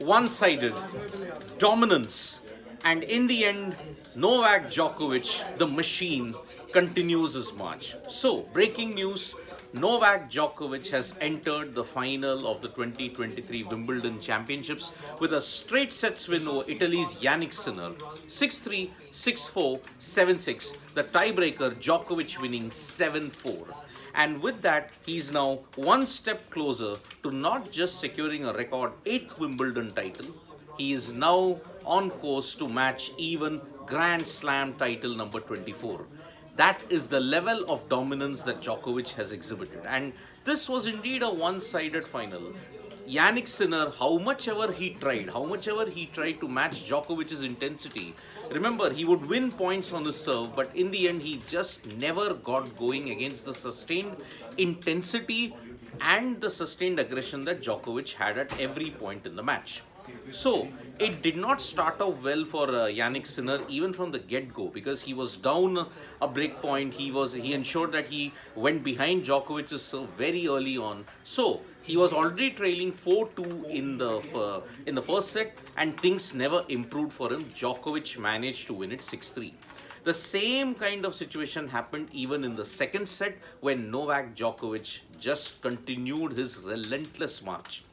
one-sided dominance. And in the end, Novak Djokovic, the machine, continues his march. So, breaking news, Novak Djokovic has entered the final of the 2023 Wimbledon Championships with a straight sets win over Italy's Yannick Sinner, 6-3, 6-4, 7-6. The tiebreaker, Djokovic winning 7-4. And with that, he's now one step closer to not just securing a record 8th Wimbledon title, he is now on course to match even Grand Slam title number 24. That is the level of dominance that Djokovic has exhibited. And this was indeed a one-sided final. Yannick Sinner, how much ever he tried to match Djokovic's intensity. Remember, he would win points on his serve, but in the end, he just never got going against the sustained intensity and the sustained aggression that Djokovic had at every point in the match. So, it did not start off well for Yannick Sinner even from the get-go, because he was down a break point. He ensured that he went behind Djokovic's serve very early on. So, he was already trailing 4-2 in the first set, and things never improved for him. Djokovic managed to win it 6-3. The same kind of situation happened even in the second set, when Novak Djokovic just continued his relentless march.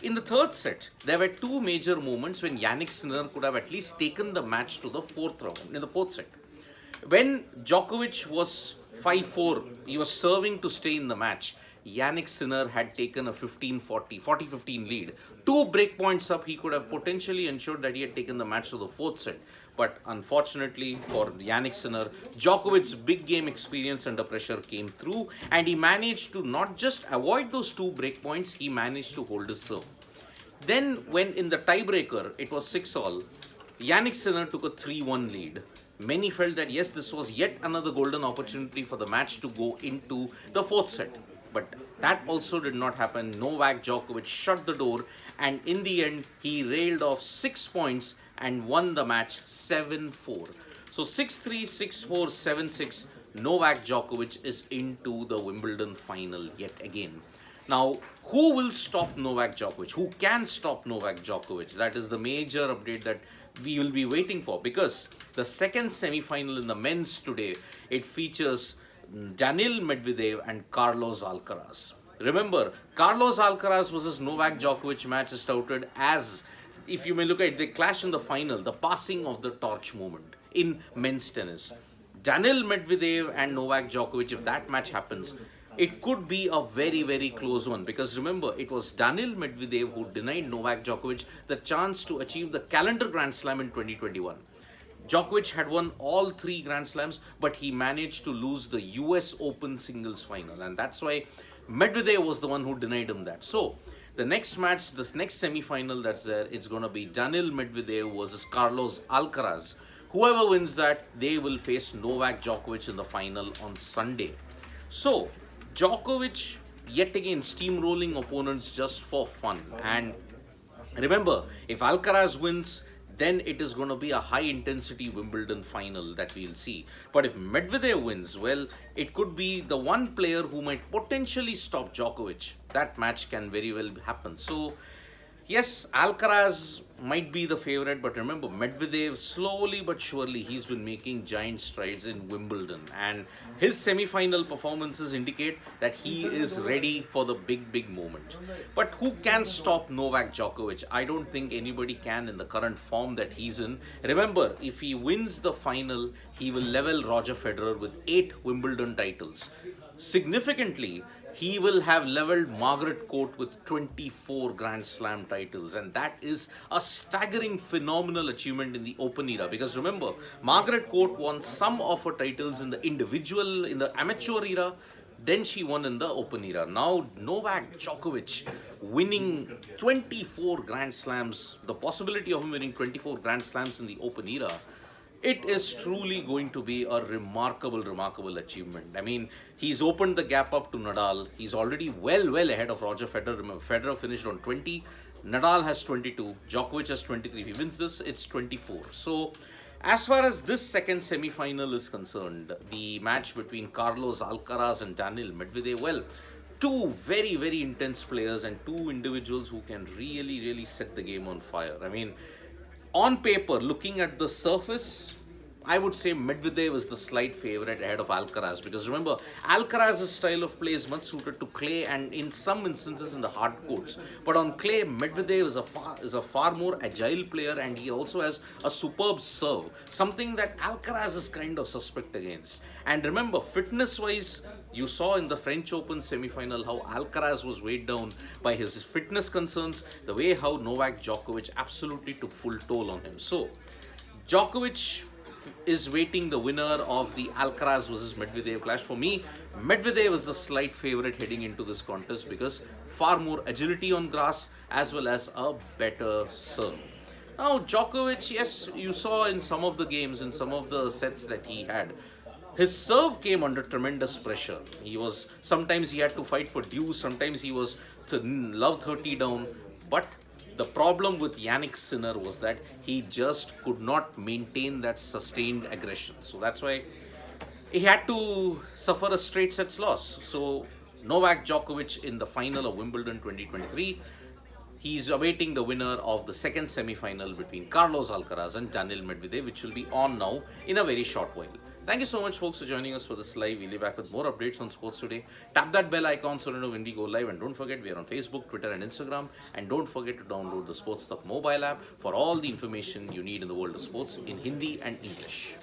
In the third set, there were two major moments when Yannick Sinner could have at least taken the match to the fourth round, in the fourth set. When Djokovic was 5-4, he was serving to stay in the match. Yannick Sinner had taken a 40-15 lead. 2 break points up, he could have potentially ensured that he had taken the match to the fourth set. But unfortunately for Yannick Sinner, Djokovic's big game experience under pressure came through, and he managed to not just avoid those 2 break points, he managed to hold his serve. Then when in the tiebreaker, it was 6-all, Yannick Sinner took a 3-1 lead. Many felt that yes, this was yet another golden opportunity for the match to go into the fourth set. But that also did not happen. Novak Djokovic shut the door, and in the end, he railed off 6 points and won the match 7-4. So 6-3, 6-4, 7-6, Novak Djokovic is into the Wimbledon final yet again. Now, who will stop Novak Djokovic? Who can stop Novak Djokovic? That is the major update that we will be waiting for, because the second semi-final in the men's today, it features Daniil Medvedev and Carlos Alcaraz. Remember, Carlos Alcaraz versus Novak Djokovic match is touted as, if you may look at it, they clash in the final, the passing of the torch moment in men's tennis. Daniil Medvedev and Novak Djokovic, if that match happens, it could be a very, very close one, because remember, it was Daniil Medvedev who denied Novak Djokovic the chance to achieve the calendar Grand Slam in 2021. Djokovic had won all 3 Grand Slams, but he managed to lose the US Open singles final, and that's why Medvedev was the one who denied him that. So, the next match, this next semi-final that's there, it's going to be Daniil Medvedev versus Carlos Alcaraz. Whoever wins that, they will face Novak Djokovic in the final on Sunday. So, Djokovic yet again steamrolling opponents just for fun. And remember, if Alcaraz wins, then it is going to be a high-intensity Wimbledon final that we'll see. But if Medvedev wins, well, it could be the one player who might potentially stop Djokovic. That match can very well happen. So, yes, Alcaraz might be the favorite, but remember, Medvedev, slowly but surely, he's been making giant strides in Wimbledon. And his semi-final performances indicate that he is ready for the big, big moment. But who can stop Novak Djokovic? I don't think anybody can in the current form that he's in. Remember, if he wins the final, he will level Roger Federer with 8 Wimbledon titles. Significantly, he will have leveled Margaret Court with 24 Grand Slam titles, and that is a staggering, phenomenal achievement in the Open era. Because remember, Margaret Court won some of her titles in the amateur era, then she won in the Open era. Now, Novak Djokovic winning 24 Grand Slams, the possibility of him winning 24 Grand Slams in the Open era, it is truly going to be a remarkable, remarkable achievement. I mean, he's opened the gap up to Nadal. He's already well ahead of Roger Federer. Remember, Federer finished on 20. Nadal has 22. Djokovic has 23. If he wins this, it's 24. So, as far as this second semi-final is concerned, the match between Carlos Alcaraz and Daniil Medvedev, well, two very, very intense players and two individuals who can really, really set the game on fire. I mean, on paper, looking at the surface, I would say Medvedev is the slight favorite ahead of Alcaraz, because remember, Alcaraz's style of play is much suited to clay and in some instances in the hard courts. But on clay, Medvedev is a far more agile player, and he also has a superb serve, something that Alcaraz is kind of suspect against. And remember, fitness-wise, you saw in the French Open semi-final how Alcaraz was weighed down by his fitness concerns, the way how Novak Djokovic absolutely took full toll on him. So, Djokovic is waiting the winner of the Alcaraz versus Medvedev clash. For me, Medvedev is the slight favorite heading into this contest because far more agility on grass as well as a better serve. Now, Djokovic, yes, you saw in some of the games, in some of the sets that he had, his serve came under tremendous pressure. Sometimes he had to fight for deuce, sometimes he was to love 30 down, but the problem with Yannick Sinner was that he just could not maintain that sustained aggression. So that's why he had to suffer a straight sets loss. So Novak Djokovic in the final of Wimbledon 2023, he's awaiting the winner of the second semi-final between Carlos Alcaraz and Daniil Medvedev, which will be on now in a very short while. Thank you so much, folks, for joining us for this live. We'll be back with more updates on sports today. Tap that bell icon so you know when we go live. And don't forget, we are on Facebook, Twitter, and Instagram. And don't forget to download the SportsTalk mobile app for all the information you need in the world of sports in Hindi and English.